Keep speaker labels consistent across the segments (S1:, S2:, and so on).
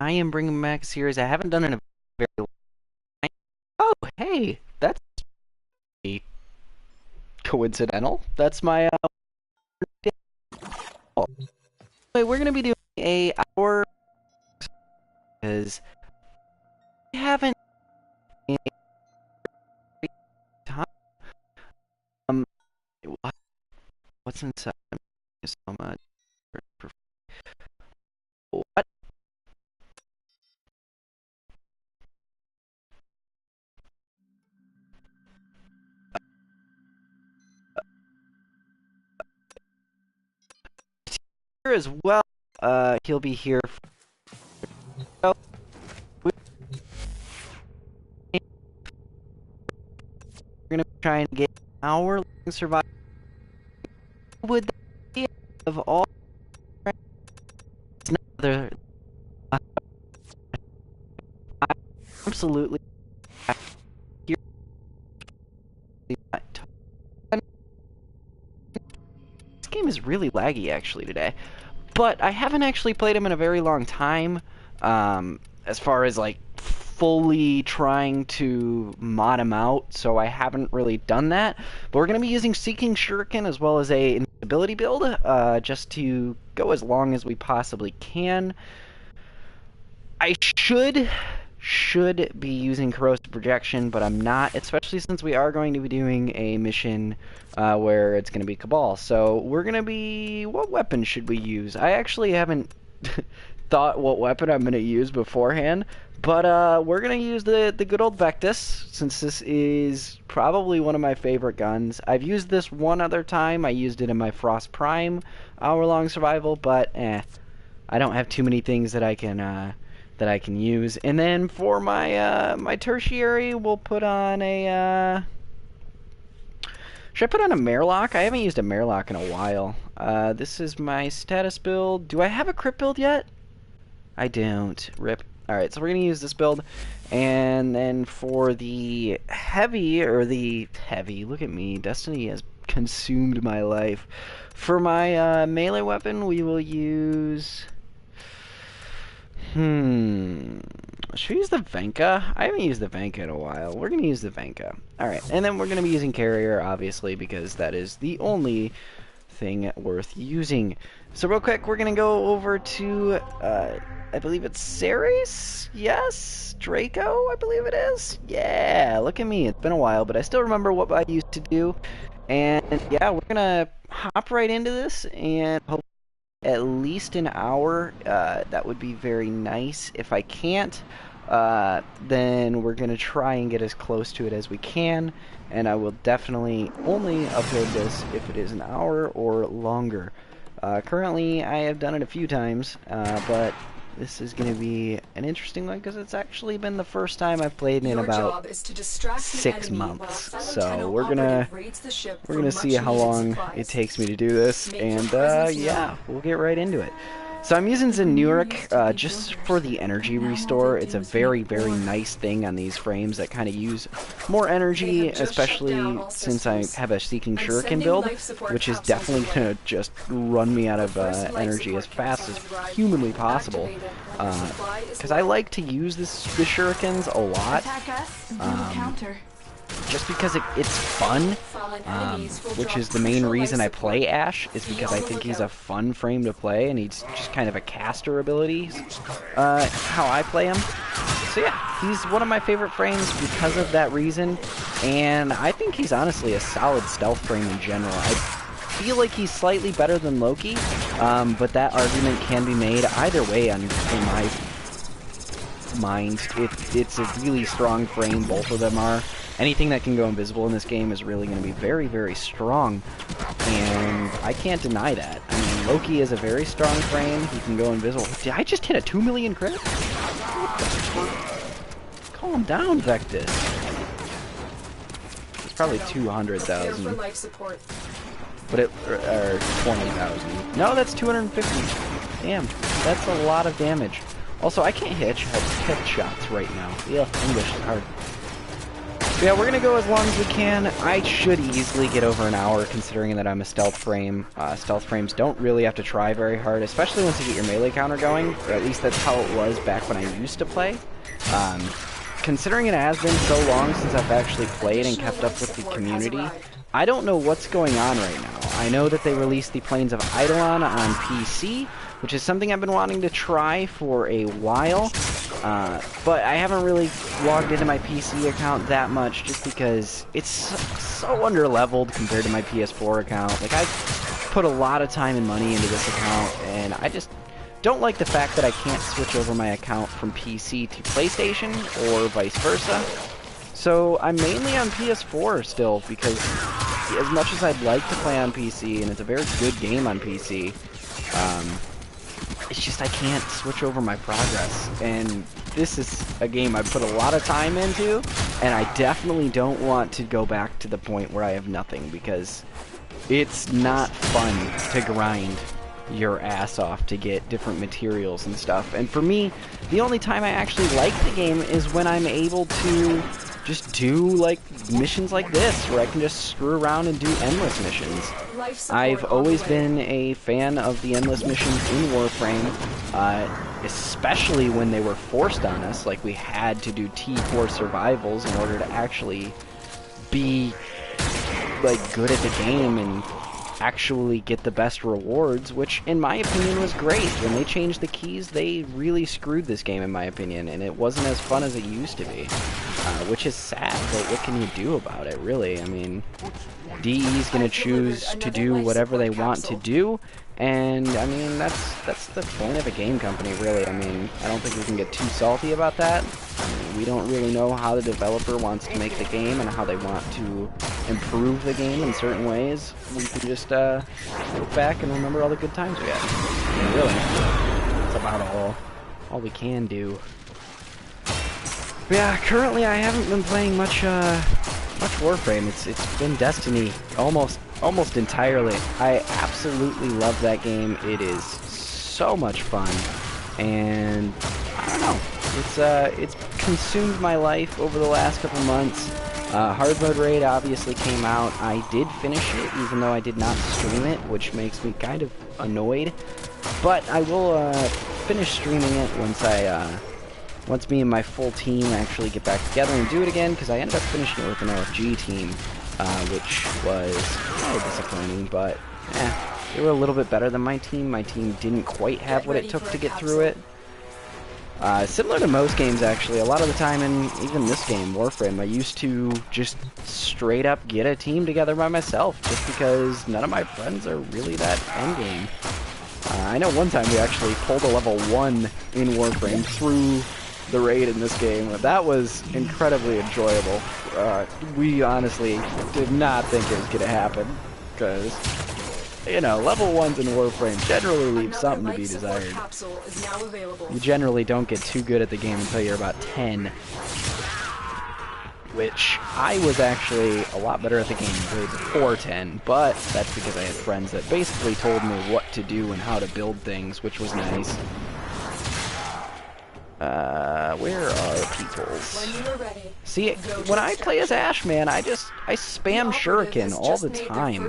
S1: I am bringing back a series I haven't done in a very long time. Oh, hey, that's coincidental. That's my wait, we're gonna be doing a hour because we haven't in a time. Um, what's inside? So much. What? Here as well. He'll be here. We're gonna be trying to get an hour long survival. Would that be of all? It's another. Absolutely. This game is really laggy actually today, but I haven't actually played him in a very long time. As far as like fully trying to mod him out, so I haven't really done that. But we're gonna be using Seeking Shuriken as well as a ability build, just to go as long as we possibly can. I should be using corrosive projection, but I'm not, especially since we are going to be doing a mission where it's going to be Cabal. So we're going to be... What weapon should we use? I actually haven't thought what weapon I'm going to use beforehand, but we're going to use the good old Vectis, since this is probably one of my favorite guns. I've used this one other time. I used it in my Frost Prime hour-long survival, but I don't have too many things that I can use. And then for my my tertiary, we'll put on a should I put on a Merlock? I haven't used a Merlock in a while. This is my status build. Do I have a crit build yet? I don't. Rip. Alright, so we're gonna use this build. And then for the heavy, look at me, Destiny has consumed my life. For my melee weapon, we will use... Should we use the Venka? I haven't used the Venka in a while. We're going to use the Venka. Alright, and then we're going to be using Carrier, obviously, because that is the only thing worth using. So real quick, we're going to go over to, I believe it's Ceres? Yes? Draco, I believe it is? Yeah, look at me. It's been a while, but I still remember what I used to do. And yeah, we're going to hop right into this, and hopefully at least an hour. That would be very nice. If I can't, then we're going to try and get as close to it as we can, and I will definitely only upload this if it is an hour or longer. Currently, I have done it a few times, but this is going to be an interesting one because it's actually been the first time I've played in about 6 months. So we're gonna see how long it takes me to do this, and yeah, we'll get right into it. So I'm using Zenuric just for the energy restore. It's a very, very nice thing on these frames that kind of use more energy, especially since I have a Seeking Shuriken build, which is definitely going to just run me out of energy as fast as humanly possible. Because I like to use the Shurikens a lot. Just because it's fun, which is the main reason I play Ash, is because I think he's a fun frame to play, and he's just kind of a caster ability, how I play him. So yeah, he's one of my favorite frames because of that reason, and I think he's honestly a solid stealth frame in general. I feel like he's slightly better than Loki, but that argument can be made either way in my mind. It's a really strong frame, both of them are. Anything that can go invisible in this game is really going to be very, very strong, and I can't deny that. I mean, Loki is a very strong frame. He can go invisible. Did I just hit a 2 million crit? Calm down, Vectis. It's probably 200,000. But it, or 20,000. No, that's 250. Damn, that's a lot of damage. Also, I can't hit shots right now. Yeah, English is hard. Yeah, we're gonna go as long as we can. I should easily get over an hour, considering that I'm a stealth frame. Stealth frames don't really have to try very hard, especially once you get your melee counter going, or at least that's how it was back when I used to play. Considering it has been so long since I've actually played and kept up with the community, I don't know what's going on right now. I know that they released the Plains of Eidolon on PC, which is something I've been wanting to try for a while. But I haven't really logged into my PC account that much just because it's so under-leveled compared to my PS4 account. Like, I've put a lot of time and money into this account, and I just don't like the fact that I can't switch over my account from PC to PlayStation, or vice versa. So I'm mainly on PS4 still, because as much as I'd like to play on PC, and it's a very good game on PC, it's just I can't switch over my progress, and this is a game I put a lot of time into, and I definitely don't want to go back to the point where I have nothing, because it's not fun to grind your ass off to get different materials and stuff. And for me, the only time I actually like the game is when I'm able to just do like missions like this, where I can just screw around and do endless missions. I've always been a fan of the endless missions in Warframe, especially when they were forced on us, like we had to do T4 survivals in order to actually be like good at the game and actually get the best rewards, which in my opinion was great. When they changed the keys, they really screwed this game in my opinion, and it wasn't as fun as it used to be, which is sad, but what can you do about it, really? I mean, DE's gonna choose to do whatever they want to do, and I mean, that's the point of a game company, really. I mean, I don't think we can get too salty about that. I mean, we don't really know how the developer wants to make the game and how they want to improve the game in certain ways. We can just look back and remember all the good times we had. I mean, really, that's about all we can do. But yeah, currently I haven't been playing much Warframe. It's been Destiny almost entirely. I absolutely love that game. It is so much fun, and I don't know. It's consumed my life over the last couple months. Hard Mode Raid obviously came out. I did finish it, even though I did not stream it, which makes me kind of annoyed. But I will finish streaming it once me and my full team actually get back together and do it again, because I ended up finishing it with an OFG team, which was kind of disappointing, but they were a little bit better than my team. My team didn't quite have what it took to get through it. Similar to most games, actually, a lot of the time in even this game, Warframe, I used to just straight up get a team together by myself, just because none of my friends are really that endgame. I know one time we actually pulled a level 1 in Warframe through the raid in this game. That was incredibly enjoyable. We honestly did not think it was going to happen, because, you know, level 1s in Warframe generally leave something to be desired. You generally don't get too good at the game until you're about 10. Which, I was actually a lot better at the game way before 10, but that's because I had friends that basically told me what to do and how to build things, which was nice. Where are peoples? See, when I play as Ash, man, I spam Shuriken all the time.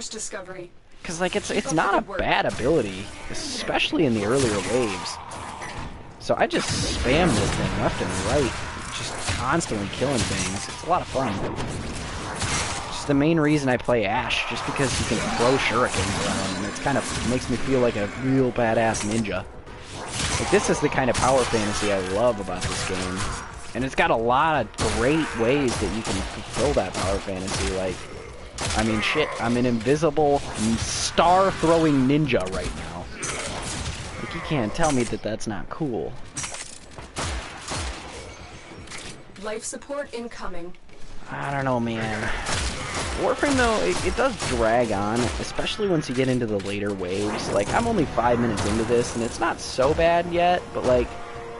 S1: Because, like, it's not a bad ability, especially in the earlier waves. So I just spam this thing left and right, just constantly killing things. It's a lot of fun. Just the main reason I play Ash, just because he can throw shurikens around, and it kind of makes me feel like a real badass ninja. Like, this is the kind of power fantasy I love about this game. And it's got a lot of great ways that you can fulfill that power fantasy. Like, I mean, shit, I'm an invisible, star-throwing ninja right now. Like, you can't tell me that that's not cool.
S2: Life support incoming.
S1: I don't know, man. Warframe, though, it does drag on, especially once you get into the later waves. Like, I'm only 5 minutes into this, and it's not so bad yet, but, like,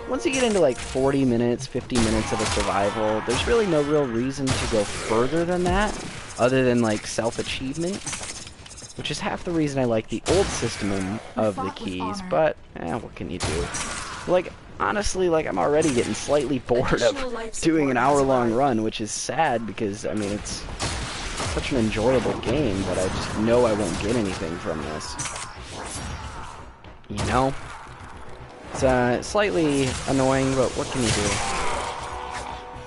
S1: once you get into, like, 40 minutes, 50 minutes of a survival, there's really no real reason to go further than that, other than, like, self-achievement, which is half the reason I like the old system of the keys, but, what can you do? Like, honestly, like, I'm already getting slightly bored of doing an hour-long run, which is sad because, I mean, it's such an enjoyable game, but I just know I won't get anything from this. You know? It's slightly annoying, but what can you do?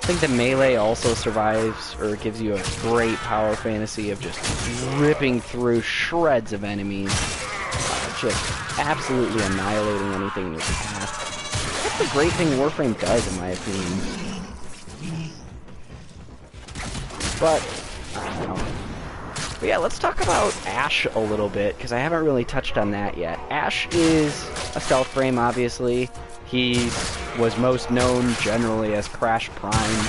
S1: I think the melee also survives, or gives you a great power fantasy of just ripping through shreds of enemies. Just absolutely annihilating anything in your path. That's the great thing Warframe does, in my opinion. But, I don't know. But yeah, let's talk about Ash a little bit, because I haven't really touched on that yet. Ash is a stealth frame, obviously. He was most known generally as Crash Prime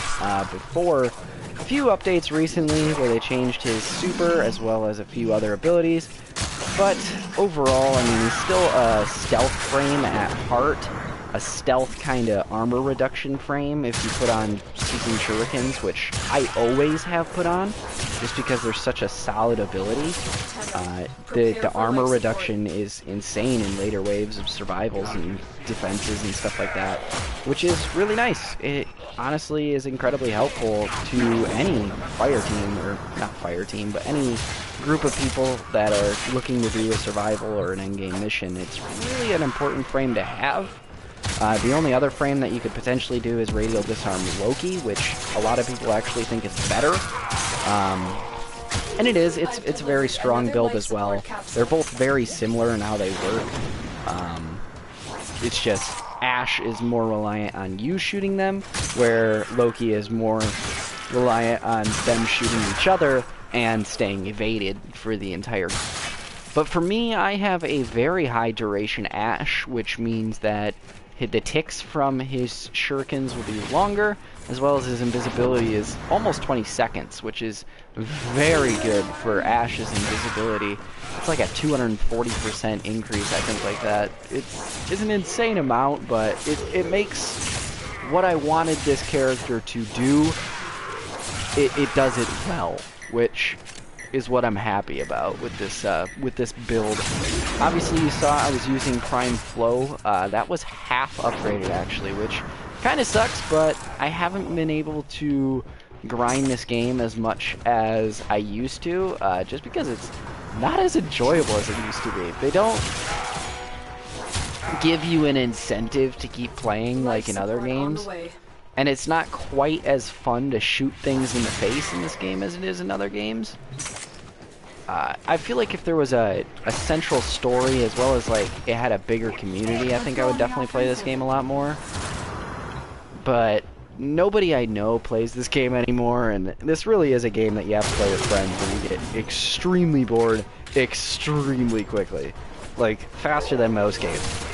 S1: before a few updates recently where they changed his super as well as a few other abilities. But overall, I mean, he's still a stealth frame at heart, a stealth kind of armor reduction frame if you put on Seeking Shurikens, which I always have put on, just because they're such a solid ability. The armor reduction is insane in later waves of survivals and defenses and stuff like that, which is really nice. It honestly is incredibly helpful to any fire team, or not fire team, but any group of people that are looking to do a survival or an endgame mission. It's really an important frame to have. The only other frame that you could potentially do is Radial Disarm Loki, which a lot of people actually think is better. And it is. It's a very strong build as well. They're both very similar in how they work. It's just Ash is more reliant on you shooting them, where Loki is more reliant on them shooting each other and staying evaded for the entire... But for me, I have a very high duration Ash, which means that the ticks from his shurikens will be longer, as well as his invisibility is almost 20 seconds, which is very good for Ash's invisibility. It's like a 240% increase, I think, like that. It's an insane amount, but it makes what I wanted this character to do, it does it well, which is what I'm happy about with this build. Obviously, you saw I was using Prime Flow. That was half upgraded, actually, which kind of sucks, but I haven't been able to grind this game as much as I used to, just because it's not as enjoyable as it used to be. They don't give you an incentive to keep playing like in other games, and it's not quite as fun to shoot things in the face in this game as it is in other games. I feel like if there was a central story, as well as like it had a bigger community, I think I would definitely play this game a lot more. But nobody I know plays this game anymore, and this really is a game that you have to play with friends, and you get extremely bored extremely quickly. Like, faster than most games.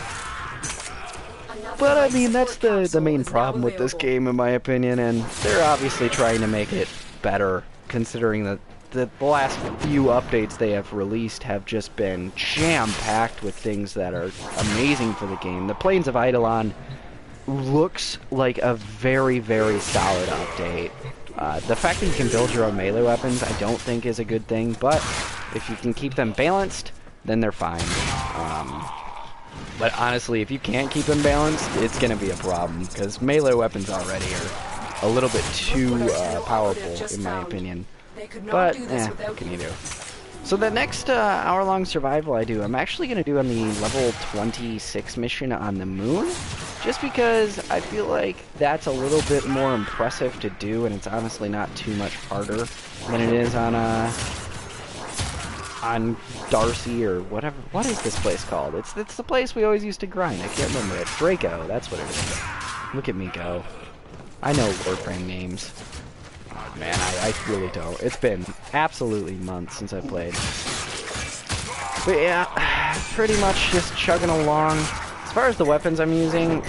S1: But I mean, that's the main problem with this game, in my opinion, and they're obviously trying to make it better, considering that the last few updates they have released have just been jam-packed with things that are amazing for the game. The Plains of Eidolon looks like a very, very solid update. The fact that you can build your own melee weapons I don't think is a good thing, but if you can keep them balanced, then they're fine. But honestly, if you can't keep them balanced, it's going to be a problem, because melee weapons already are a little bit too powerful, in my opinion. But, what can you do? So the next hour-long survival I'm actually going to do on the level 26 mission on the moon, just because I feel like that's a little bit more impressive to do, and it's honestly not too much harder than it is on Darcy or whatever. What is this place called? It's the place we always used to grind. I can't remember it. Draco, that's what it is. Look at me go. I know Warframe names. Oh, man, I really don't. It's been absolutely months since I played. But yeah, pretty much just chugging along. As far as the weapons I'm using,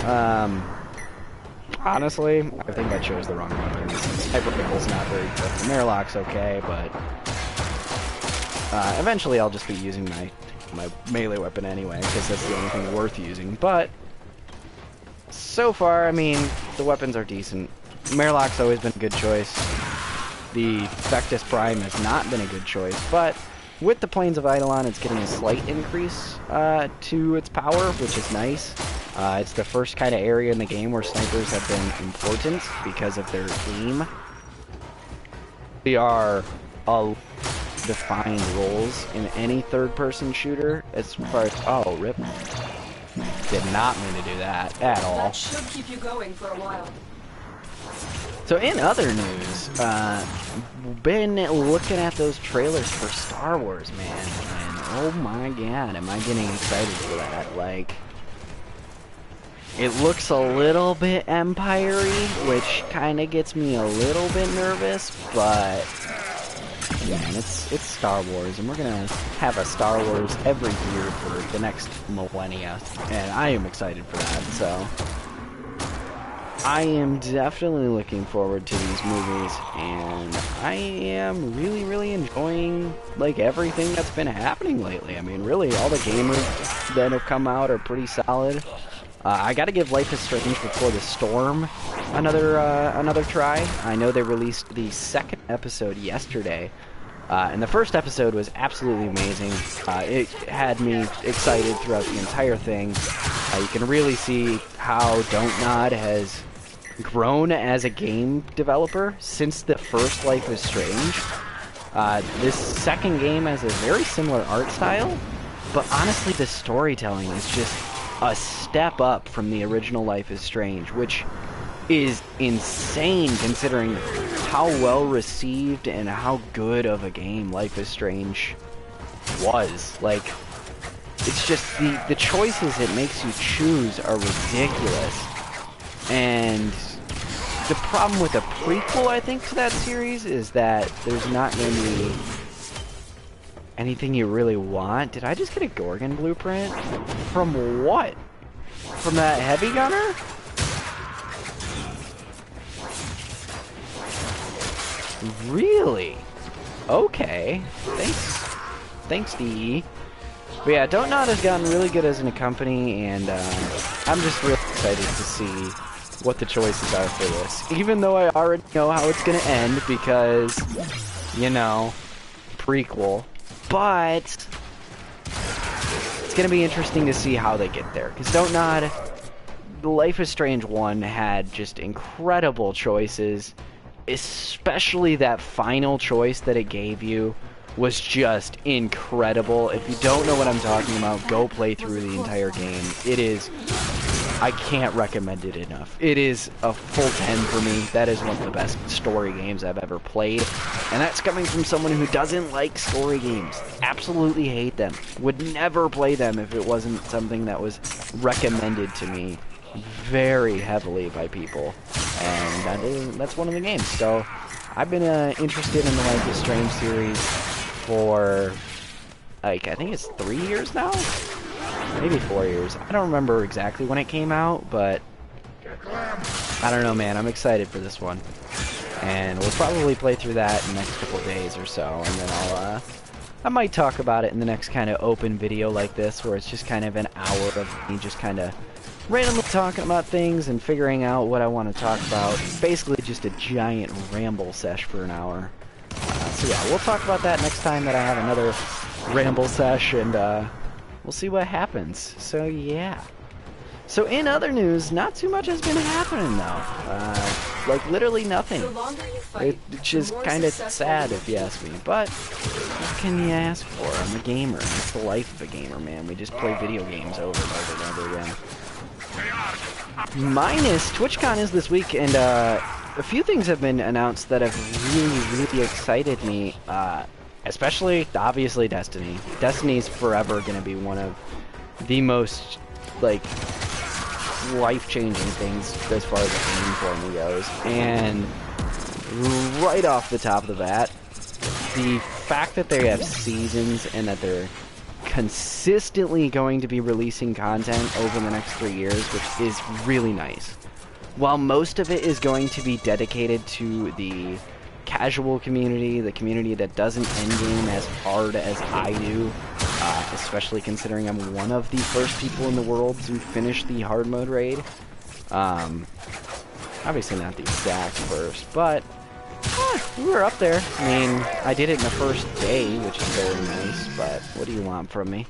S1: honestly, I think I chose the wrong weapons. Hyper Pickle's not very good. The Murloc's okay, but eventually I'll just be using my melee weapon anyway, because that's the only thing worth using. But so far, I mean, the weapons are decent. Murloc's always been a good choice. The Vectis Prime has not been a good choice, but with the Plains of Eidolon, it's getting a slight increase to its power, which is nice. It's the first kind of area in the game where snipers have been important because of their aim. They are all defined roles in any third-person shooter as far as... Oh, rip. Did not mean to do that at all.
S2: That should keep you going for a while.
S1: So in other news, been looking at those trailers for Star Wars, man, and oh my god, am I getting excited for that. Like, it looks a little bit Empire-y, which kind of gets me a little bit nervous, but man, it's Star Wars, and we're gonna have a Star Wars every year for the next millennia, and I am excited for that, so I am definitely looking forward to these movies, and I am really, really enjoying, like, everything that's been happening lately. I mean, really, all the gamers that have come out are pretty solid. I gotta give Life is Strange Before the Storm another try. I know they released the second episode yesterday, and the first episode was absolutely amazing. It had me excited throughout the entire thing. You can really see how Dontnod has grown as a game developer since the first Life is Strange. This second game has a very similar art style, but honestly the storytelling is just a step up from the original Life is Strange, which is insane considering how well received and how good of a game Life is Strange was. Like, it's just the choices it makes you choose are ridiculous. And the problem with a prequel, I think, to that series is that there's not going to be anything you really want. Did I just get a Gorgon blueprint? From what? From that heavy gunner? Really? Okay. Thanks, DE. But yeah, Dontnod has gotten really good as a company, and I'm just really excited to see what the choices are for this. Even though I already know how it's gonna end because, you know, prequel. But it's gonna be interesting to see how they get there. Because Dontnod, the Life is Strange 1 had just incredible choices. Especially that final choice that it gave you was just incredible. If you don't know what I'm talking about, go play through the entire game. It is... I can't recommend it enough. It is a full 10 for me. That is one of the best story games I've ever played. And that's coming from someone who doesn't like story games. Absolutely hate them. Would never play them if it wasn't something that was recommended to me very heavily by people. And that's one of the games. So I've been interested in the Life is Strange series for, like, I think it's 3 years now? Maybe 4 years. I don't remember exactly when it came out, but I don't know, man. I'm excited for this one. And we'll probably play through that in the next couple days or so, and then I might talk about it in the next kind of open video like this, where it's just kind of an hour of me just kind of randomly talking about things and figuring out what I want to talk about. Basically just a giant ramble sesh for an hour. So yeah, we'll talk about that next time that I have another ramble sesh, and we'll see what happens. So yeah. So in other news, not too much has been happening though. Like literally nothing. Which is kind of sad if you ask me. But what can you ask for? I'm a gamer. It's the life of a gamer, man. We just play video games over and over and over again. Minus TwitchCon is this week, and a few things have been announced that have really, really excited me. Especially, obviously, Destiny. Destiny's forever going to be one of the most, like, life-changing things as far as the game for me goes. And right off the top of the bat, the fact that they have seasons and that they're consistently going to be releasing content over the next 3 years, which is really nice. While most of it is going to be dedicated to the casual community, the community that doesn't endgame as hard as I do, especially considering I'm one of the first people in the world to finish the hard mode raid. Obviously not the exact first, but we were up there. I mean, I did it in the first day, which is very nice, but what do you want from me?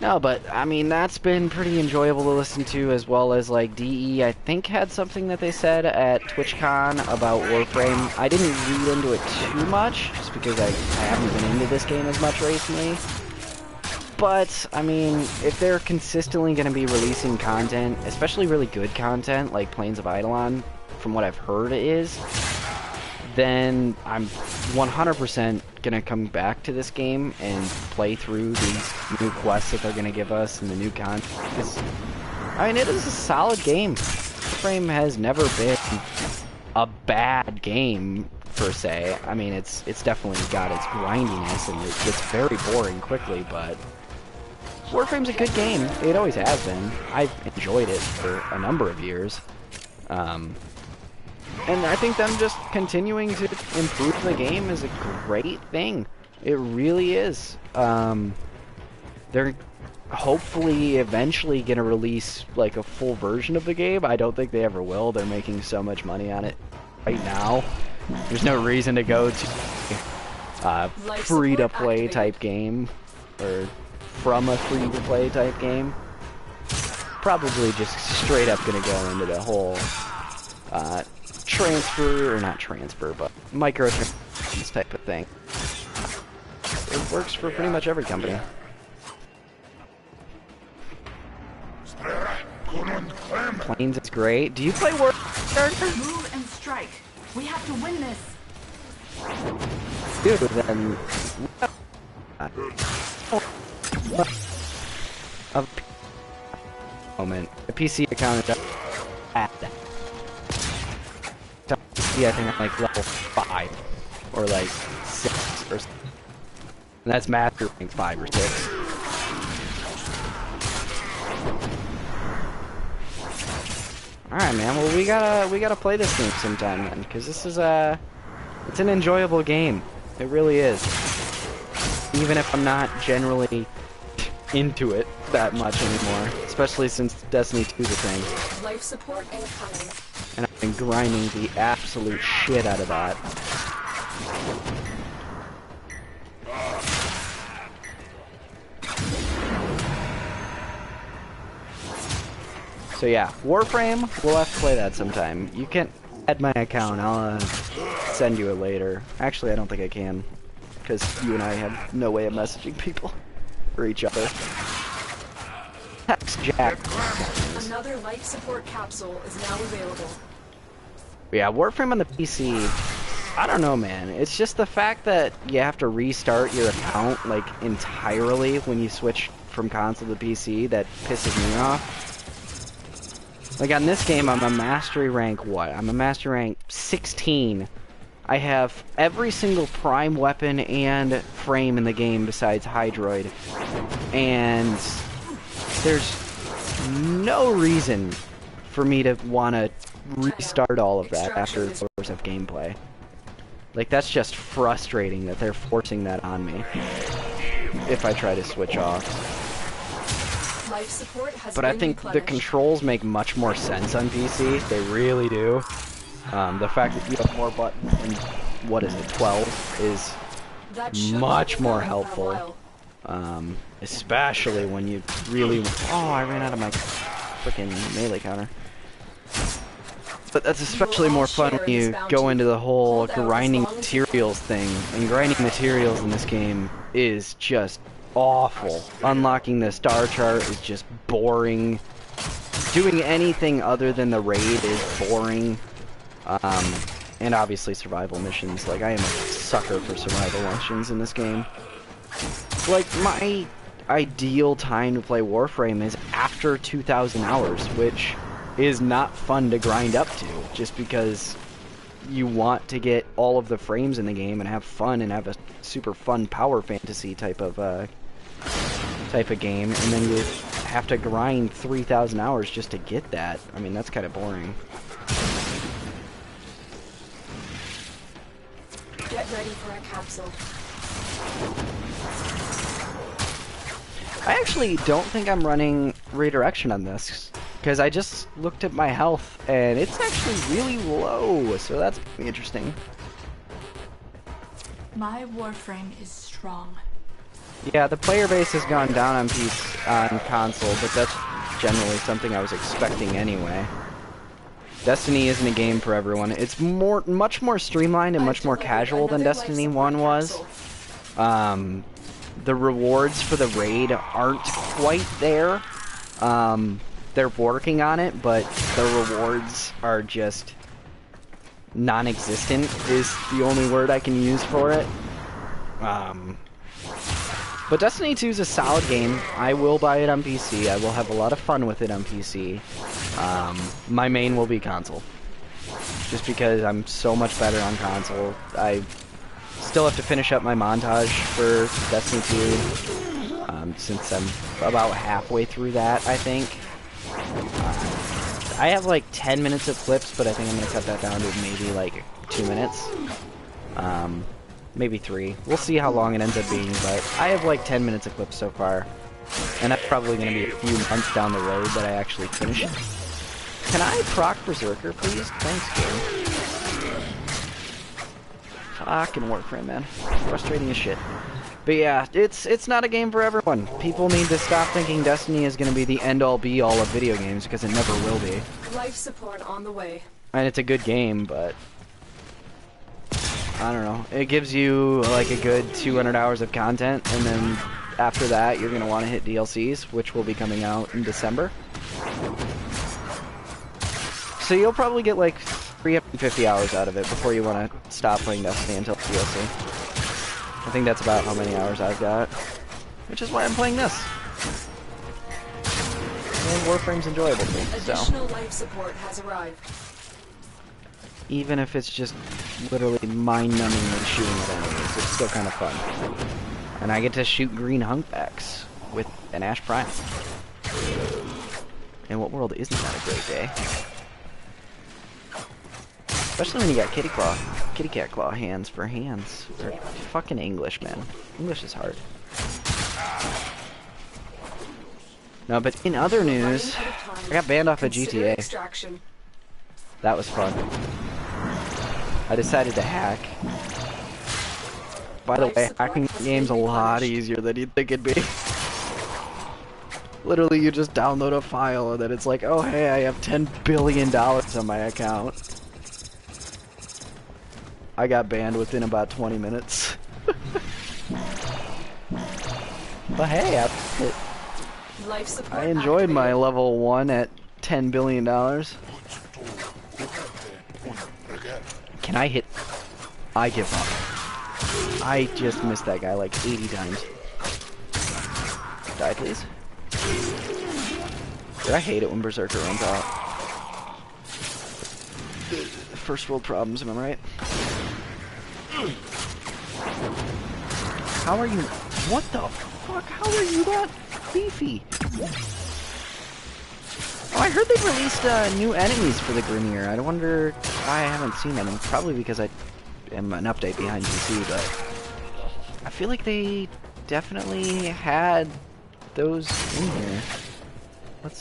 S1: No, but I mean that's been pretty enjoyable to listen to, as well as like DE. I think had something that they said at TwitchCon about Warframe. I didn't read into it too much, just because I haven't been into this game as much recently. But I mean, if they're consistently going to be releasing content, especially really good content like Plains of Eidolon, from what I've heard it is, then I'm 100% gonna come back to this game and play through these new quests that they're gonna give us and the new content. Because, I mean, it is a solid game. Warframe has never been a bad game per se. I mean, it's definitely got its grindiness and it gets very boring quickly, but Warframe's a good game. It always has been. I've enjoyed it for a number of years. And I think them just continuing to improve the game is a great thing. It really is. They're hopefully eventually going to release like a full version of the game. I don't think they ever will. They're making so much money on it right now. There's no reason to go to free-to-play type game, or from a free-to-play type game. Probably just straight up going to go into the whole transfer, or not transfer, but microtransactions type of thing. It works for pretty much every company. Plains is great. Do you play Warframe?
S2: Move and strike. We have to win this.
S1: Dude, then moment. The PC account is at that. Yeah, I think I'm like level 5 or like 6 or something. And that's master rank 5 or 6. Alright, man, well we gotta play this game sometime then, because this is it's an enjoyable game. It really is. Even if I'm not generally into it that much anymore. Especially since Destiny 2 is a thing.
S2: Life support incoming.
S1: And I've been grinding the absolute shit out of that. So yeah, Warframe, we'll have to play that sometime. You can add my account, I'll send you it later. Actually, I don't think I can, because you and I have no way of messaging people or each other. Text Jack.
S2: Another life support capsule is now available.
S1: Yeah, Warframe on the PC, I don't know, man. It's just the fact that you have to restart your account, like, entirely when you switch from console to PC that pisses me off. Like, on this game, I'm a mastery rank, what? I'm a mastery rank 16. I have every single prime weapon and frame in the game besides Hydroid. And there's no reason for me to want to restart all of that after hours of gameplay. Like, that's just frustrating that they're forcing that on me if I try to switch off.
S2: Life support has
S1: But I think the controls make much more sense on PC. They really do. The fact that you have more buttons and, what is it, 12 is much more helpful. Especially when you really... Oh, I ran out of my freaking melee counter. But that's especially more fun when you go into the whole grinding materials thing. And grinding materials in this game is just awful. Unlocking the star chart is just boring. Doing anything other than the raid is boring. And obviously survival missions. Like, I am a sucker for survival missions in this game. Like, my ideal time to play Warframe is after 2,000 hours, which is not fun to grind up to, just because you want to get all of the frames in the game and have fun and have a super fun power fantasy type of game, and then you have to grind 3,000 hours just to get that. I mean, that's kind of boring.
S2: Get ready for a capsule.
S1: I actually don't think I'm running redirection on this, because I just looked at my health, and it's actually really low, so that's pretty interesting.
S3: My Warframe is strong.
S1: Yeah, the player base has gone down on on console, but that's generally something I was expecting anyway. Destiny isn't a game for everyone. It's much more streamlined and much more casual than Destiny 1 was. The rewards for the raid aren't quite there. They're working on it, but the rewards are just non-existent is the only word I can use for it. But Destiny 2 is a solid game. I will buy it on PC. I will have a lot of fun with it on PC. My main will be console. Just because I'm so much better on console. I still have to finish up my montage for Destiny 2. Since I'm about halfway through that, I think. I have like 10 minutes of clips, but I think I'm going to cut that down to maybe like 2 minutes. Maybe 3. We'll see how long it ends up being, but I have like 10 minutes of clips so far. And that's probably going to be a few months down the road that I actually finish it. Can I proc Berserker, please? Thanks, game. Fucking Warframe, man. Frustrating as shit. But yeah, it's not a game for everyone. People need to stop thinking Destiny is going to be the end-all be-all of video games, because it never will be.
S2: Life support on the way.
S1: And it's a good game, but I don't know. It gives you like a good 200 hours of content, and then after that you're going to want to hit DLCs, which will be coming out in December. So you'll probably get like 350 hours out of it before you want to stop playing Destiny until DLC. I think that's about how many hours I've got, which is why I'm playing this. And Warframe's enjoyable to me, so.
S2: Additional life support has arrived.
S1: Even if it's just literally mind-numbing and shooting at enemies, it's still kind of fun. And I get to shoot green humpbacks with an Ash Prime. In what world isn't that a great day? Especially when you got kitty cat claw hands for hands. Or fucking English, man. English is hard. No, but in other news, I got banned off of GTA. That was fun. I decided to hack. By the way, hacking the game's a lot easier than you'd think it'd be. Literally, you just download a file and then it's like, oh hey, I have $10 billion on my account. I got banned within about 20 minutes. But hey, I enjoyed my level 1 at $10 billion. Can I hit? I give up. I just missed that guy like 80 times. Die, please. Dude, I hate it when Berserker runs out. First world problems, am I right? How are you? What the fuck? How are you that beefy? Oh, I heard they released new enemies for the Grenier. I wonder. I haven't seen them, probably because I am an update behind PC, but I feel like they definitely had those in here. Let's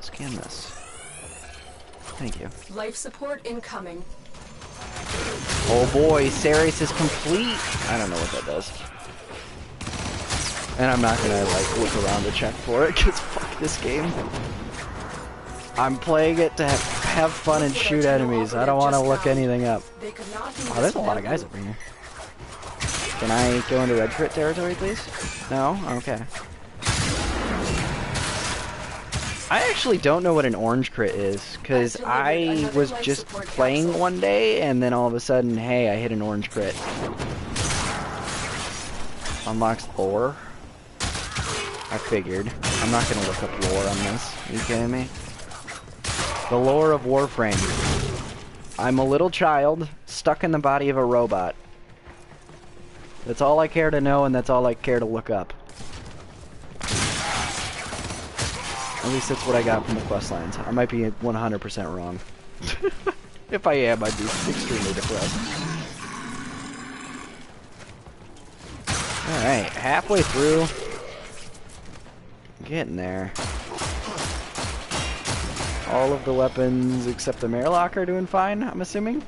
S1: scan this. Thank you.
S2: Life support incoming.
S1: Oh boy, SRY-in is complete. I don't know what that does. And I'm not gonna like look around to check for it, cause fuck this game. I'm playing it to have fun and shoot enemies. I don't want to look anything up. Oh, there's a lot of guys over here. Can I go into red crit territory, please? No? Okay. I actually don't know what an orange crit is, because I was just playing one day, and then all of a sudden, hey, I hit an orange crit. Unlocks lore? I figured. I'm not going to look up lore on this. Are you kidding me? The lore of Warframe. I'm a little child, stuck in the body of a robot. That's all I care to know, and that's all I care to look up. At least that's what I got from the quest lines. I might be 100% wrong. If I am, I'd be extremely depressed. Alright, halfway through. Getting there. All of the weapons except the Marelock are doing fine, I'm assuming.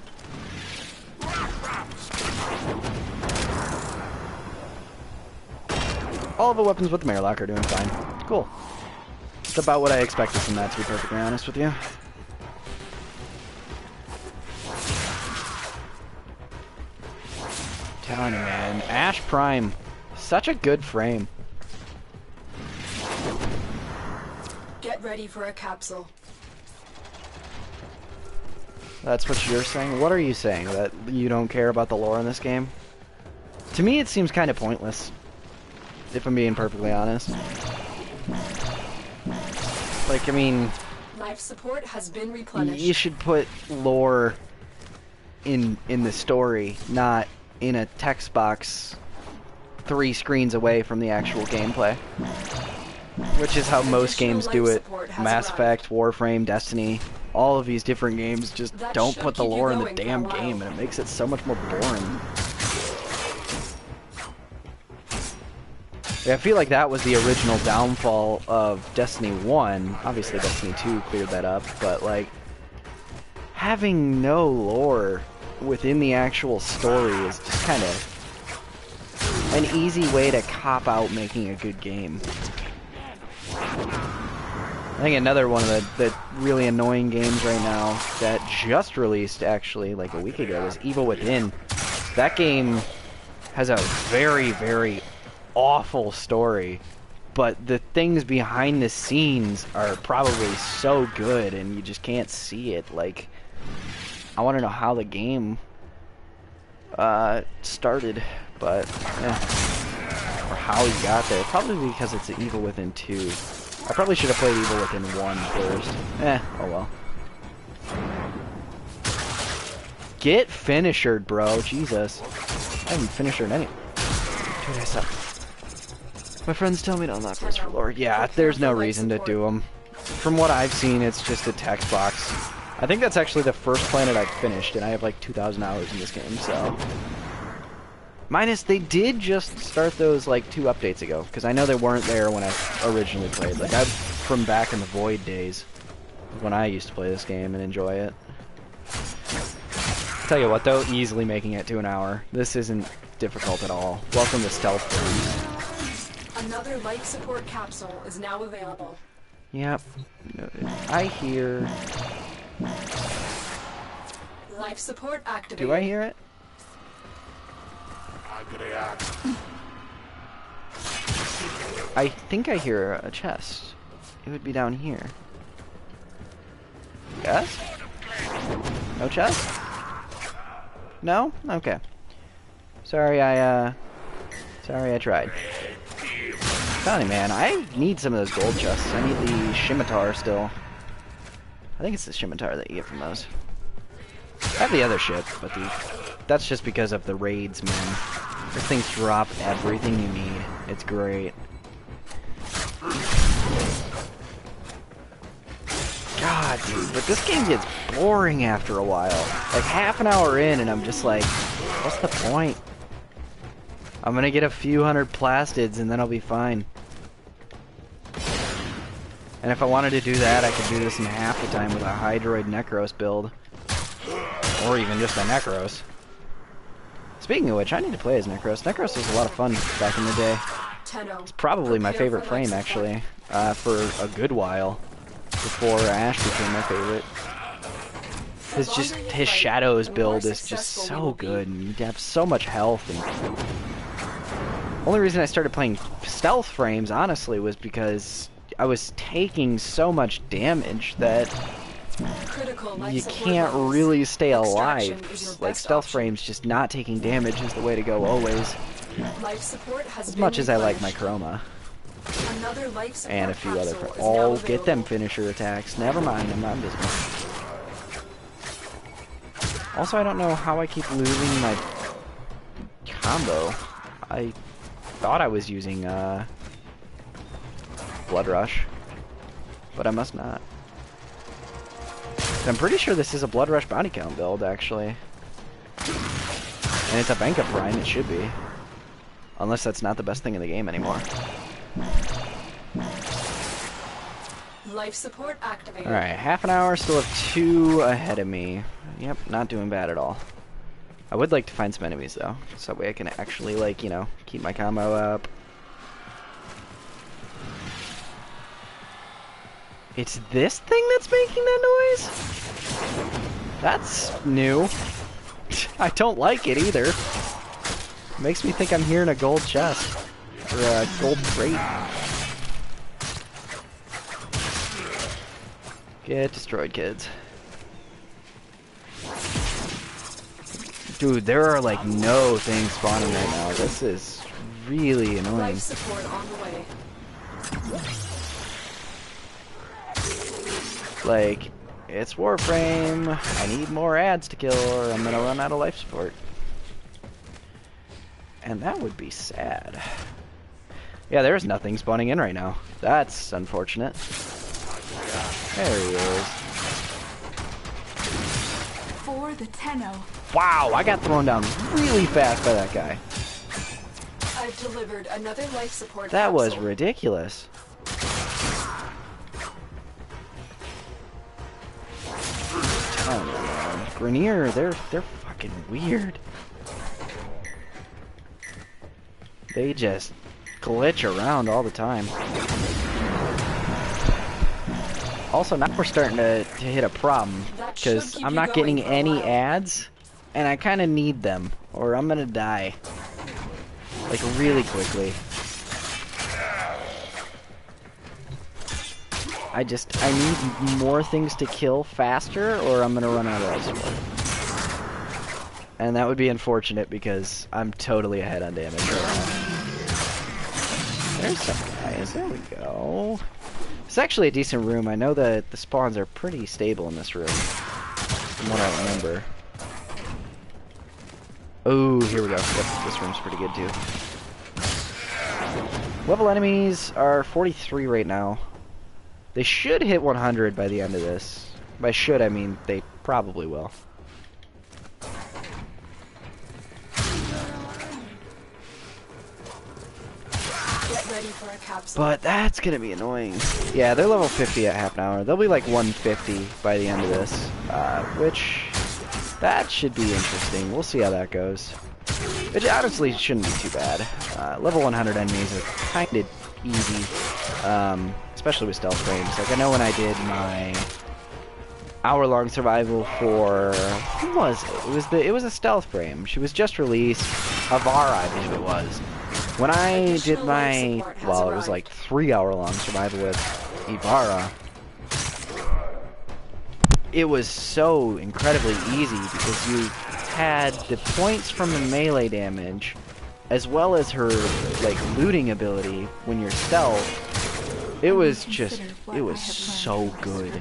S1: all of the weapons with the Murloc are doing fine. Cool. It's about what I expected from that, to be perfectly honest with you. Telling you, man, Ash Prime, such a good frame.
S2: Get ready for a capsule.
S1: That's what you're saying? What are you saying? That you don't care about the lore in this game? To me, it seems kind of pointless, if I'm being perfectly honest. Like, I mean...
S2: Life support has been replenished.
S1: You should put lore in the story, not in a text box 3 screens away from the actual gameplay. Which is how most games do it. Mass Effect, Warframe, Destiny, all of these different games just don't put the lore in the damn game, and it makes it so much more boring. Yeah, I feel like that was the original downfall of Destiny 1. Obviously Destiny 2 cleared that up, but like, having no lore within the actual story is just kind of an easy way to cop out making a good game. I think another one of the really annoying games right now that just released, actually, like a week ago, was Evil Within. That game has a very, very awful story, but the things behind the scenes are probably so good, and you just can't see it. Like, I want to know how the game started, but or how he got there. Probably because it's Evil Within 2. I probably should have played Evil Within 1 first. Oh well. Get finishered, bro. Jesus. I haven't finishered any. Dude, I suck. My friends tell me to unlock this for lore. Yeah, there's no reason to do them. From what I've seen, it's just a text box. I think that's actually the first planet I've finished, and I have like 2,000 hours in this game, so... Minus, they did just start those like 2 updates ago, because I know they weren't there when I originally played. Like, I'm from back in the Void days, when I used to play this game and enjoy it. Tell you what though, easily making it to an hour. This isn't difficult at all. Welcome to Stealth Games.
S2: Another life support capsule is now available.
S1: Yep. I hear...
S2: Life support activated.
S1: Do I hear it? I think I hear a chest. It would be down here. Yes? No chest? No? Okay. Sorry I tried. Telling you, man, I need some of those gold chests. I need the scimitar still. I think it's the scimitar that you get from those. I have the other shit, but that's just because of the raids, man. Those things drop everything you need. It's great. God, dude, but this game gets boring after a while. Like, half an hour in, and I'm just like, what's the point? I'm gonna get a few hundred plastids, and then I'll be fine. And if I wanted to do that, I could do this in half the time with a Hydroid Necros build. Or even just a Necros. Speaking of which, I need to play as Necros. Necros was a lot of fun back in the day. It's probably my favorite frame, actually, for a good while. Before Ash became my favorite. His Shadows build is just so good, and you have so much health. And only reason I started playing stealth frames, honestly, was because I was taking so much damage that you can't really stay alive. Like, stealth frames, just not taking damage is the way to go always. As much as I like my Chroma. And a few other... Oh, get them finisher attacks. Never mind, I'm not visible. Also, I don't know how I keep losing my combo. I thought I was using Blood Rush, but I must not. I'm pretty sure this is a Blood Rush bounty count build, actually. And it's a Bank of Prime, it should be. Unless that's not the best thing in the game anymore.
S2: Life support activated.
S1: Alright, half an hour, still have 2 ahead of me. Yep, not doing bad at all. I would like to find some enemies, though. So that way I can actually, like, you know, keep my combo up. It's this thing that's making that noise? That's new. I don't like it either. Makes me think I'm hearing a gold chest. Or a gold crate. Get destroyed, kids. Dude, there are like no things spawning right now. This is really annoying.
S2: Life support on the way.
S1: Like, it's Warframe. I need more ads to kill or I'm gonna run out of life support. And that would be sad. Yeah, there's nothing spawning in right now. That's unfortunate. There he is.
S2: For the Tenno.
S1: Wow, I got thrown down really fast by that guy.
S2: I've delivered another life support
S1: That was
S2: capsule.
S1: ridiculous. Oh man, Grenier, they're fucking weird. They just glitch around all the time. Also, now we're starting to hit a problem because I'm not getting any ads, and I kind of need them, or I'm gonna die like really quickly. I need more things to kill faster, or I'm gonna run out of life support. And that would be unfortunate because I'm totally ahead on damage right now. There's some guys. There we go. It's actually a decent room. I know that the spawns are pretty stable in this room, from what I remember. Oh, here we go. Yep, this room's pretty good too. Level enemies are 43 right now. They should hit 100 by the end of this. By should, I mean they probably will.
S2: Get ready for a capsule.
S1: But that's gonna be annoying. Yeah, they're level 50 at half an hour. They'll be like 150 by the end of this, which that should be interesting. We'll see how that goes. It honestly shouldn't be too bad. Level 100 enemies are kind of easy, especially with stealth frames. Like I know when I did my hour-long survival for who was it? It was a stealth frame. She was just released. Avara, I believe it was. When I did my, well, it was like 3-hour-long survival with Ivara, it was so incredibly easy because you had the points from the melee damage as well as her like looting ability when you're stealth. It was just, it was so good.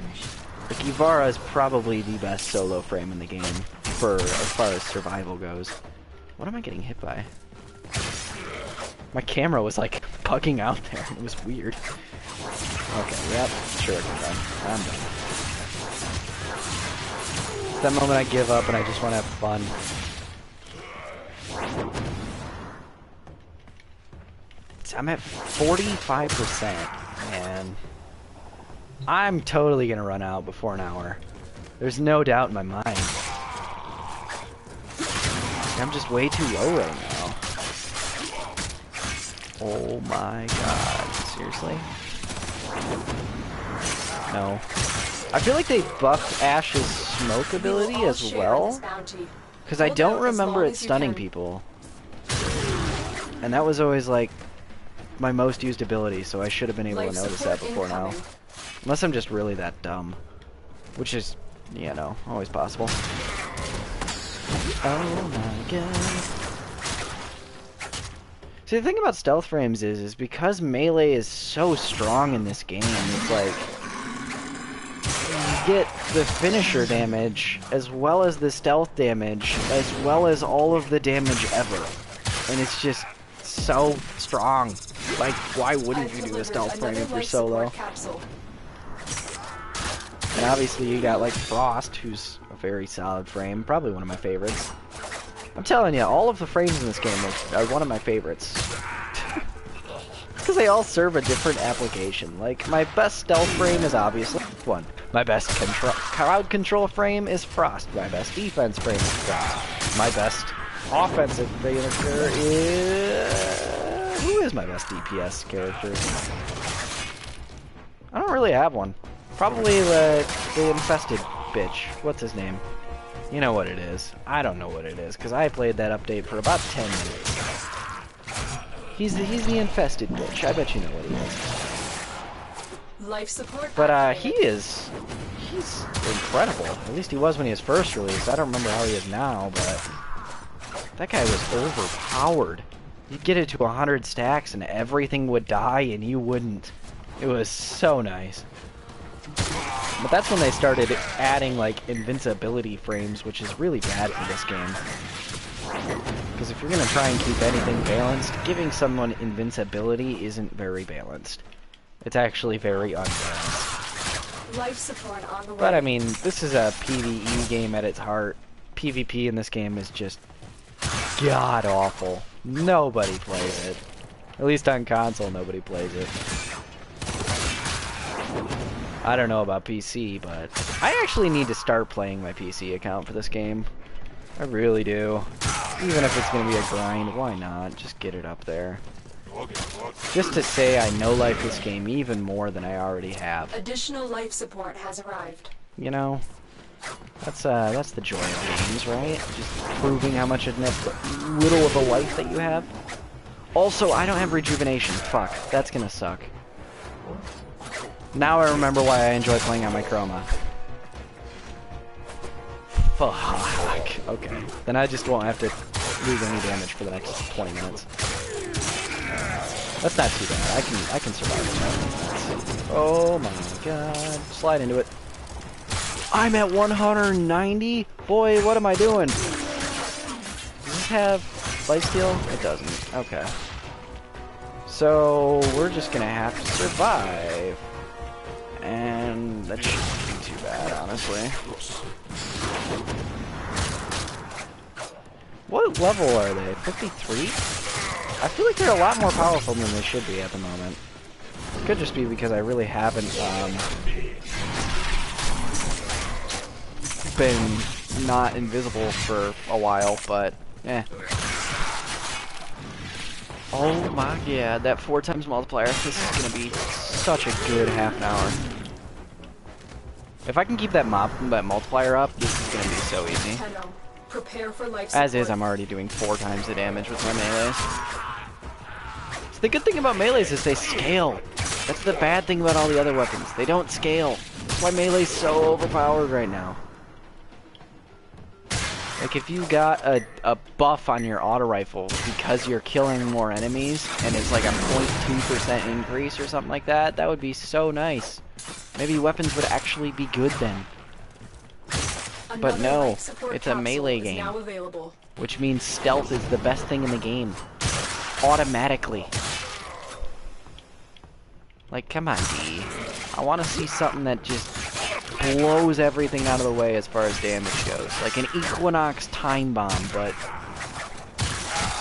S1: Like Ivara is probably the best solo frame in the game for as far as survival goes. What am I getting hit by? My camera was like bugging out there. It was weird. Okay, yep, sure, I'm done. It's that moment I give up and I just want to have fun. I'm at 45%, man. I'm totally gonna run out before an hour. There's no doubt in my mind. I'm just way too low right now. Oh my god, seriously? No. I feel like they buffed Ash's smoke ability as well, because I don't remember it stunning people. And that was always like my most used ability, so I should have been able to notice that before now. Unless I'm just really that dumb. Which is, you know, always possible. Oh my god. See, the thing about stealth frames is because melee is so strong in this game, it's like you get the finisher damage as well as the stealth damage as well as all of the damage ever. And it's just so strong. Like, why wouldn't you do a stealth frame if you're solo? And obviously you got like Frost, who's a very solid frame, probably one of my favorites. I'm telling you, all of the frames in this game are one of my favorites. Because they all serve a different application. Like, my best stealth frame is obviously one. My best crowd control frame is Frost. My best defense frame is Frost. My best offensive character is... Who is my best DPS character? I don't really have one. Probably the infested bitch. What's his name? You know what it is. I don't know what it is, because I played that update for about 10 minutes. He's the infested bitch. I bet you know what he is.
S2: Life support.
S1: But he's incredible. At least he was when he was first released. I don't remember how he is now, but that guy was overpowered. You'd get it to 100 stacks and everything would die and you wouldn't. It was so nice. But that's when they started adding like invincibility frames, which is really bad for this game. Because if you're going to try and keep anything balanced, giving someone invincibility isn't very balanced. It's actually very unbalanced.
S2: Life support on the way.
S1: But I mean, this is a PvE game at its heart. PvP in this game is just god awful. Nobody plays it. At least on console, nobody plays it. I don't know about PC, but I actually need to start playing my PC account for this game. I really do. Even if it's going to be a grind, why not? Just get it up there. Just to say I know-life this game even more than I already have.
S2: Additional life support has arrived.
S1: You know, that's the joy of games, right? Just proving how much little of a life that you have. Also, I don't have rejuvenation. Fuck, that's gonna suck. Now I remember why I enjoy playing on my chroma. Fuck. Okay. Then I just won't have to lose any damage for the next 20 minutes. That's not too bad. I can survive that. Oh my god. Slide into it. I'm at 190? Boy, what am I doing? Does this have lifesteal? It doesn't. Okay. So, we're just gonna have to survive. And that shouldn't be too bad, honestly. What level are they? 53? I feel like they're a lot more powerful than they should be at the moment. It could just be because I really haven't been not invisible for a while, but eh. Oh my god, that 4 times multiplier. This is gonna be such a good half an hour. If I can keep that multiplier up, this is gonna be so easy.
S2: Prepare for life
S1: As
S2: support.
S1: is, I'm already doing 4 times the damage with my melees. So the good thing about melees is they scale. That's the bad thing about all the other weapons. They don't scale. That's why melee's so overpowered right now. Like, if you got a buff on your auto rifle because you're killing more enemies, and it's like a 0.2% increase or something like that, that would be so nice. Maybe weapons would actually be good then. But no, it's a melee game, which means stealth is the best thing in the game. Automatically. Like, come on, D. I want to see something that just blows everything out of the way as far as damage goes. Like an Equinox time bomb, but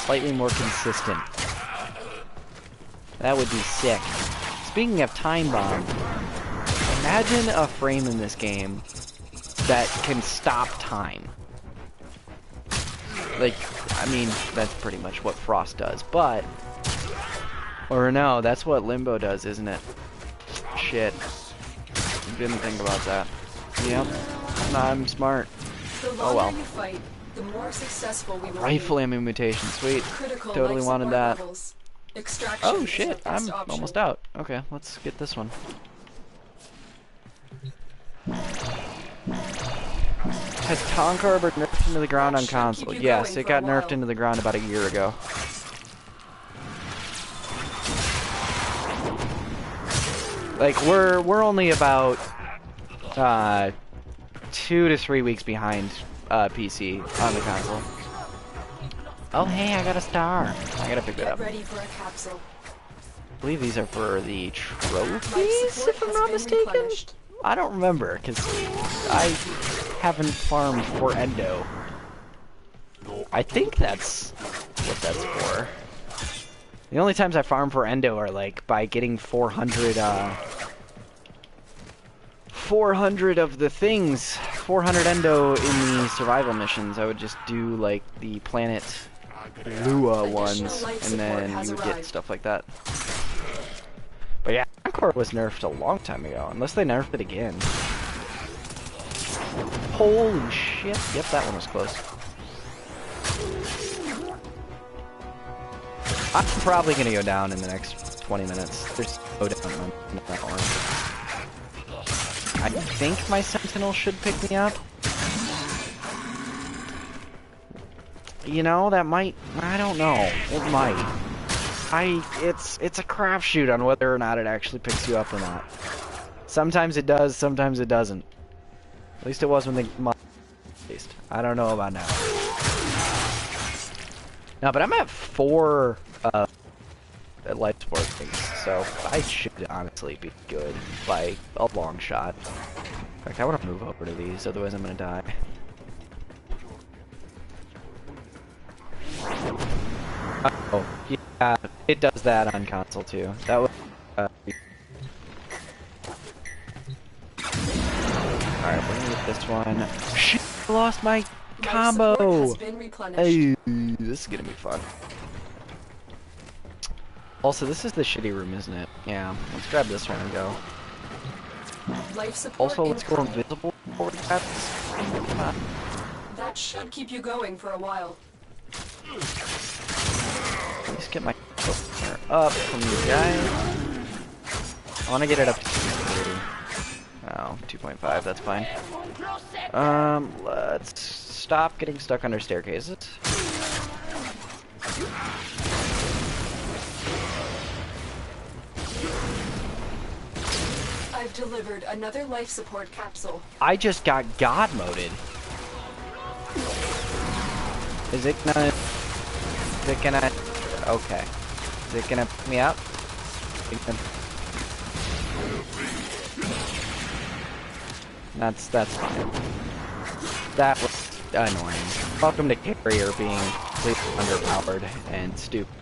S1: slightly more consistent. That would be sick. Speaking of time bomb, imagine a frame in this game that can stop time. Like, I mean, that's pretty much what Frost does, but... Or no, that's what Limbo does, isn't it? Shit. Didn't think about that. Yep. I'm smart. Oh well.
S2: You fight, the more successful we will
S1: Rifle
S2: be.
S1: ammo mutation, sweet.
S2: Critical
S1: Totally
S2: life
S1: wanted
S2: support
S1: that.
S2: levels. Extraction
S1: Oh
S2: is
S1: shit,
S2: your best
S1: I'm
S2: option.
S1: almost out. Okay, let's get this one. Has Tonk Arbor nerfed into the ground on console? Yes, it got nerfed into the ground about a year ago. Like, we're only about 2 to 3 weeks behind PC on the console. Oh hey, I got a star. I gotta pick that
S2: Get
S1: up.
S2: ready for a capsule.
S1: I believe these are for the
S2: Life
S1: trophies,
S2: support
S1: if I'm
S2: has
S1: not
S2: been
S1: mistaken.
S2: replenished.
S1: I don't remember, because I haven't farmed for Endo. I think that's what that's for. The only times I farm for Endo are, like, by getting 400 of the things. 400 Endo in the survival missions. I would just do, like, the planet Lua ones, and then you would get stuff like that. But yeah, Encore was nerfed a long time ago, unless they nerfed it again. Holy shit. Yep, that one was close. I'm probably gonna go down in the next 20 minutes. There's no down on that one. I think my Sentinel should pick me up. You know, that might... I don't know. It might. It's a crapshoot on whether or not it actually picks you up or not. Sometimes it does, sometimes it doesn't. At least it was when they... I don't know about now. No, but I'm at 4 life support things, so I should honestly be good by a long shot. In fact, I want to move over to these, otherwise I'm gonna die. Oh, yeah, it does that on console too. That was... Alright, we're gonna get this one. Shit, I lost my combo! Hey, this is gonna be fun. Also, this is the shitty room, isn't it? Yeah, let's grab this one and go. Also, let's go invisible before we grab this. Come on.
S2: That should keep you going for a while.
S1: Let's get my up from you guys. I want to get it up to 2.3. Oh, 2.5, that's fine. Let's stop getting stuck under staircases.
S2: I've delivered another life support capsule.
S1: I just got God moded. Is it gonna... Okay. Is it gonna pick me up? That's fine. That was annoying. Welcome to Carrier being completely underpowered and stupid.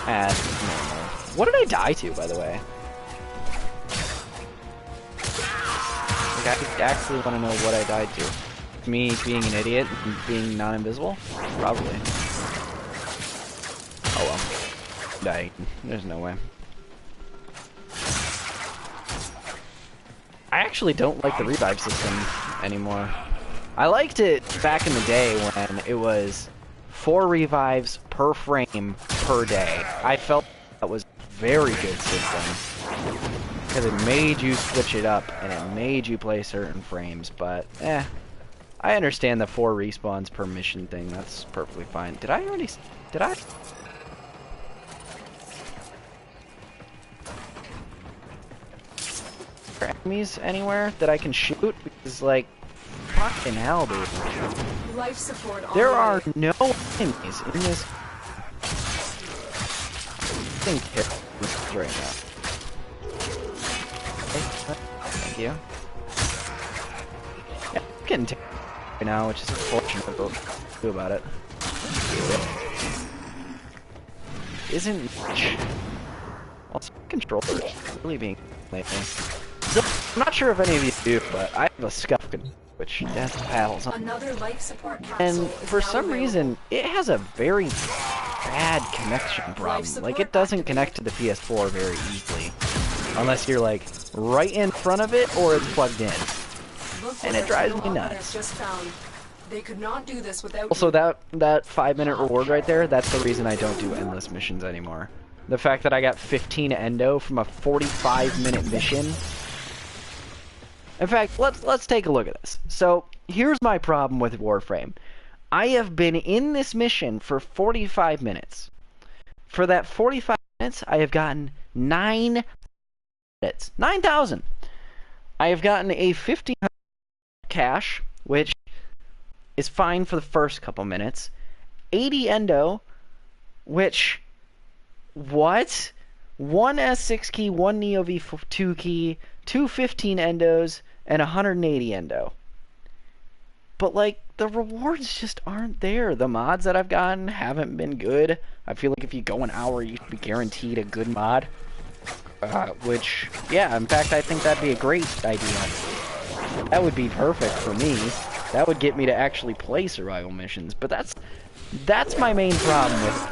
S1: As normal. What did I die to, by the way? Like, I actually want to know what I died to. Me being an idiot and being non-invisible? Probably. Oh well. Dying. There's no way. I actually don't like the revive system anymore. I liked it back in the day when it was 4 revives per frame per day. I felt that was a very good system. Because it made you switch it up and it made you play certain frames, but I understand the 4 respawns per mission thing. That's perfectly fine. Did I? Are there enemies anywhere that I can shoot? Because, like, fucking hell, dude.
S2: Life support
S1: There are no enemies in this thing right now. Okay, thank you. Yeah, I'm getting right now, which is unfortunate, but what do about it? Isn't much. Also, controllers really being lately. So, I'm not sure if any of you do, but I have a scuff which has paddles on.
S2: Another life support capsule.
S1: And for some reason, it has a very bad connection problem. Like, it doesn't connect to the PS4 very easily. Unless you're, like, right in front of it, or it's plugged in. And it drives me nuts.
S2: They could not do this without
S1: Also, that 5-minute reward right there, that's the reason I don't do endless missions anymore. The fact that I got 15 endo from a 45-minute mission. In fact, let's take a look at this. So, here's my problem with Warframe. I have been in this mission for 45 minutes. For that 45 minutes, I have gotten 9 credits. 9,000! I have gotten a 1,500 cash, which is fine for the first couple minutes. 80 endo, which... What? 1 S6 key, 1 Neo V2 key, 2 15 endos, and 180 endo. But, like, the rewards just aren't there. The mods that I've gotten haven't been good. I feel like if you go an hour, you should be guaranteed a good mod. Which, yeah, in fact, I think that'd be a great idea. That would be perfect for me. That would get me to actually play survival missions. But that's my main problem with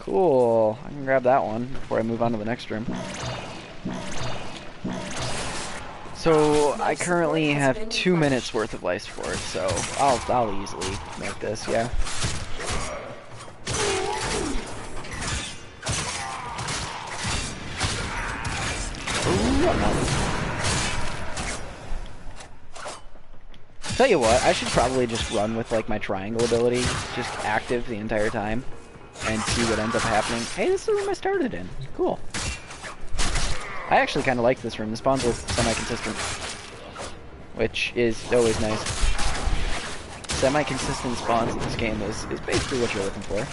S1: Cool. I can grab that one before I move on to the next room. So I currently have 2 minutes worth of life support, so I'll easily make this, yeah. Tell you what, I should probably just run with like my triangle ability, just active the entire time, and see what ends up happening. Hey, this is the room I started in. Cool. I actually kind of like this room. The spawns are semi-consistent, which is always nice. Semi-consistent spawns in this game is basically what you're looking for.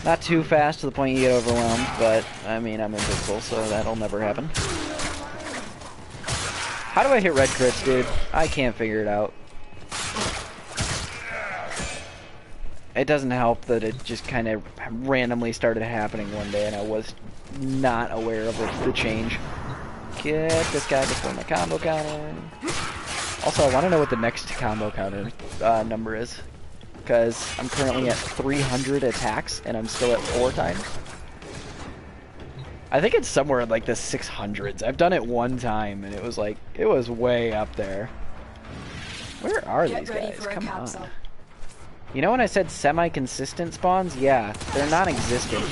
S1: Not too fast to the point you get overwhelmed, but I mean, I'm invincible, so that'll never happen. How do I hit red crits, dude? I can't figure it out. It doesn't help that it just kind of randomly started happening one day and I was not aware of it, the change. Get this guy before my combo counter. Also, I want to know what the next combo counter number is, because I'm currently at 300 attacks and I'm still at 4 times. I think it's somewhere in like the 600s. I've done it one time and it was like, it was way up there. Where are these guys? Come on. You know when I said semi-consistent spawns? Yeah, they're non-existent.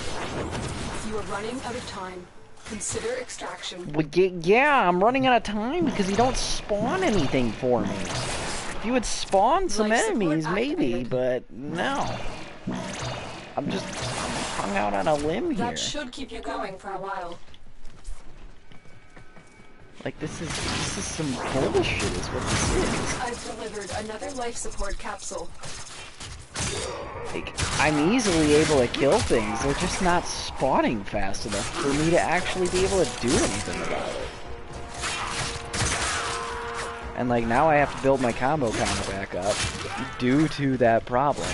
S2: You are running out of time. Consider extraction.
S1: Well, yeah, I'm running out of time because you don't spawn anything for me. If you would spawn some enemies, maybe, but no. I'm just hung out on a limb here.
S2: That should keep you going for a while.
S1: Like, this is some bullshit is what this is.
S2: I've delivered another life support capsule.
S1: Like, I'm easily able to kill things, they're just not spawning fast enough for me to actually be able to do anything about it. And like, now I have to build my combo counter back up due to that problem.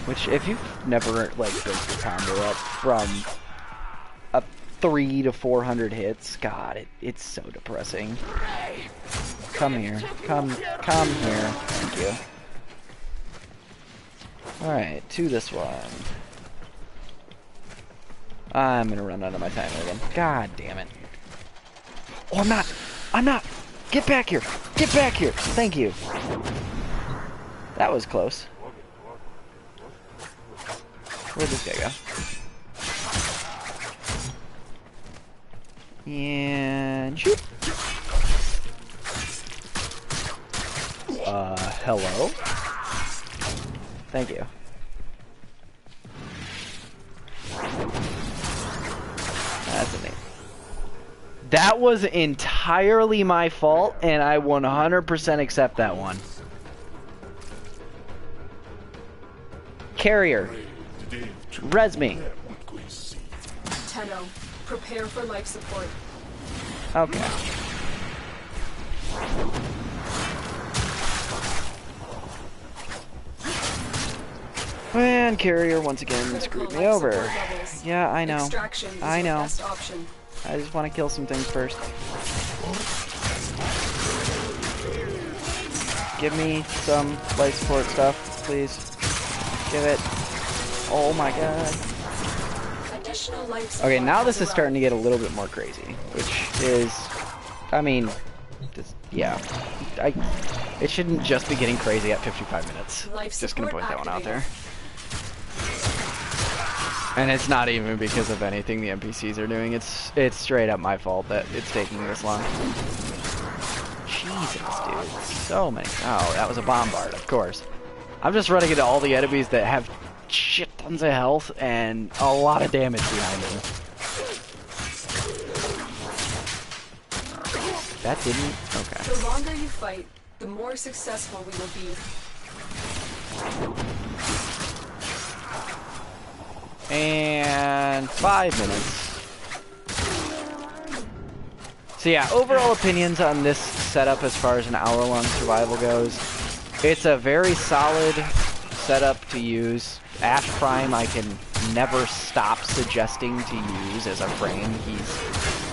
S1: Which, if you've never, like, built your combo up from a 300 to 400 hits, God, it's so depressing. Come here. Come here. Thank you. Alright, to this one. I'm gonna run out of my timer again. God damn it. Oh, I'm not! Get back here! Get back here! Thank you. That was close. Where'd this guy go? And shoot! Hello? Thank you. That's amazing. That was entirely my fault, and I 100% accept that one. Carrier. Res me.
S2: Tenno, prepare for life support.
S1: Okay. And Carrier once again screwed me over. Yeah, I know. I know. I just want to kill some things first. Give me some life support stuff, please. Give it. Oh my god. Okay, now this is starting to get a little bit more crazy, which is, I mean, just, yeah. It shouldn't just be getting crazy at 55 minutes. Just gonna point that one out there. And it's not even because of anything the NPCs are doing. It's straight up my fault that it's taking this long. Jesus, dude. So many. Oh, that was a bombard, of course. I'm just running into all the enemies that have shit tons of health and a lot of damage behind them. That didn't? Okay.
S2: The longer you fight, the more successful we will be.
S1: And 5 minutes. So yeah, overall opinions on this setup as far as an hour-long survival goes. It's a very solid setup to use. Ash Prime I can never stop suggesting to use as a frame. He's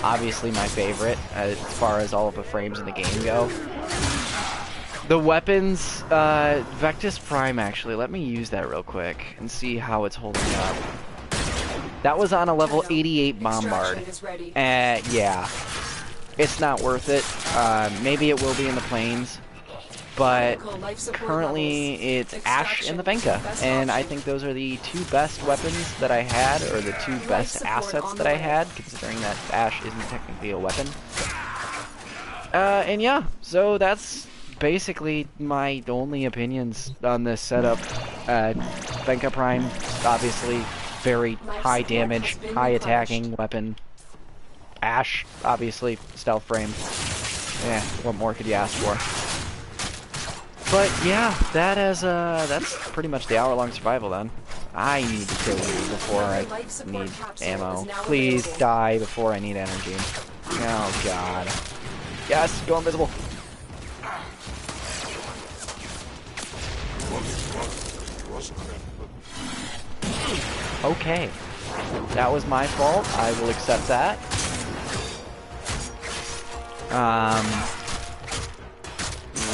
S1: obviously my favorite as far as all of the frames in the game go. The weapons, Vectis Prime, actually, let me use that real quick and see how it's holding up. That was on a level 88 Bombard. Yeah. It's not worth it. Maybe it will be in the plains. But currently it's Ash and the Venka. And I think those are the two best weapons that I had, or the two best assets that I had, considering that Ash isn't technically a weapon. And yeah, so that's basically my only opinions on this setup. Venka Prime, obviously, very high damage, high attacking weapon. Ash, obviously, stealth frame. Yeah, what more could you ask for? But yeah, that's pretty much the hour-long survival then. I need to kill you before I need ammo. Please die before I need energy. Oh god. Yes, go invisible. Okay. That was my fault. I will accept that.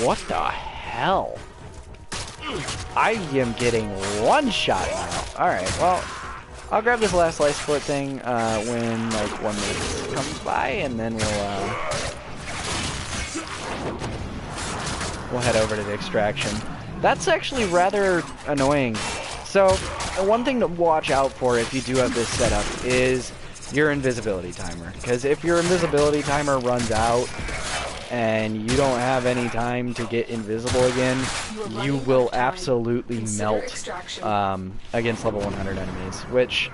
S1: What the hell? I am getting one shot now. Alright, well, I'll grab this last life support thing when like 1 minute comes by, and then we'll head over to the extraction. That's actually rather annoying. So, one thing to watch out for if you do have this setup is your invisibility timer. Because if your invisibility timer runs out and you don't have any time to get invisible again, you will absolutely melt against level 100 enemies. Which,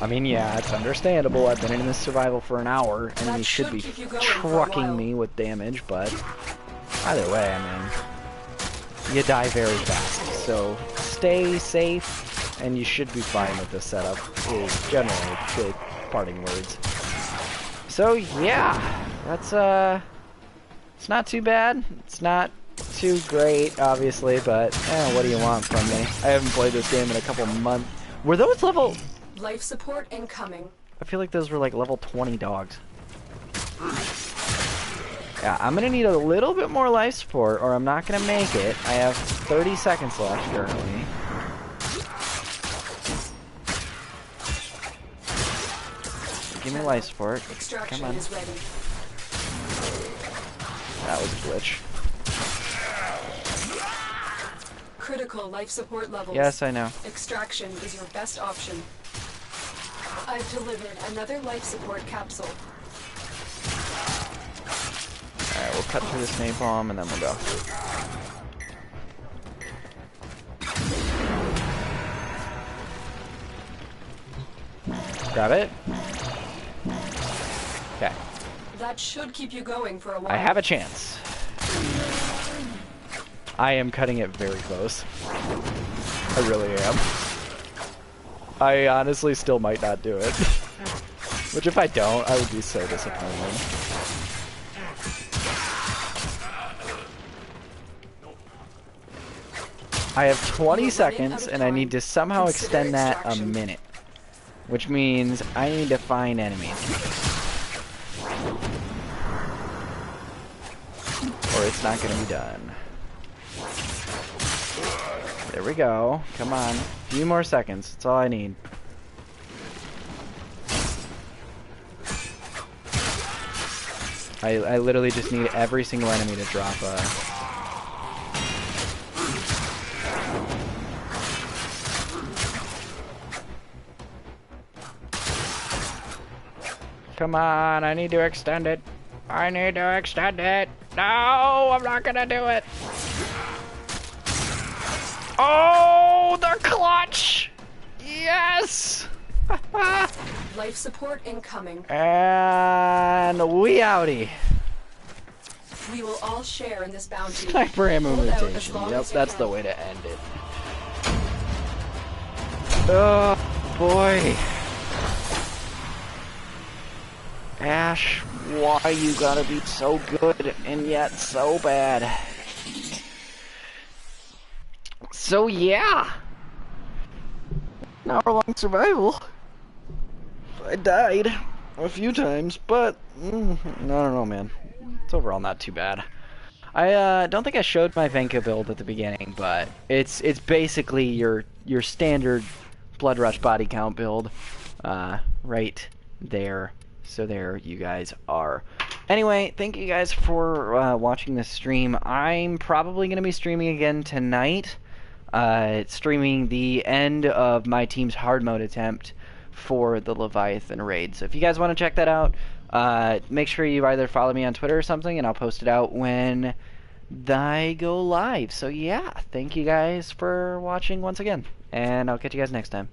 S1: I mean, yeah, it's understandable. I've been in this survival for an hour, and you should be trucking me with damage, but either way, I mean, you die very fast. So stay safe, and you should be fine with this setup, is generally the parting words. So yeah, that's it's not too bad. It's not too great, obviously, but what do you want from me? I haven't played this game in a couple months. Were those level...
S2: Life support incoming.
S1: I feel like those were like level 20 dogs. Yeah, I'm gonna need a little bit more life support, or I'm not gonna make it. I have 30 seconds left currently. Give me life support. Come on. That was a glitch.
S2: Critical life support levels.
S1: Yes, I know.
S2: Extraction is your best option. I've delivered another life support capsule.
S1: Alright, we'll cut through this napalm and then we'll go. Grab it. Okay.
S2: That should keep you going for a while.
S1: I have a chance. I am cutting it very close. I really am. I honestly still might not do it. Which if I don't, I would be so disappointed. I have 20 seconds and I need to somehow extend that a minute. Which means I need to find enemies. Or it's not gonna be done. There we go. Come on. A few more seconds. That's all I need. I literally just need every single enemy to drop a... Come on, I need to extend it. I need to extend it. No, I'm not gonna do it. Oh, they're clutch! Yes!
S2: Life support incoming.
S1: And we outie.
S2: We will all share in this bounty.
S1: Sniper ammo mutation. Yep, that's the way to end it. Oh, boy. Ash, why you gotta be so good and yet so bad? So yeah, an hour-long survival. I died a few times, but I don't know, man. It's overall not too bad. I don't think I showed my Venka build at the beginning, but it's basically your standard Blood Rush body count build, right there. So there you guys are. Anyway, thank you guys for watching this stream. I'm probably going to be streaming again tonight. Streaming the end of my team's hard mode attempt for the Leviathan raid. So if you guys want to check that out, make sure you either follow me on Twitter or something, and I'll post it out when I go live. So yeah, thank you guys for watching once again, and I'll catch you guys next time.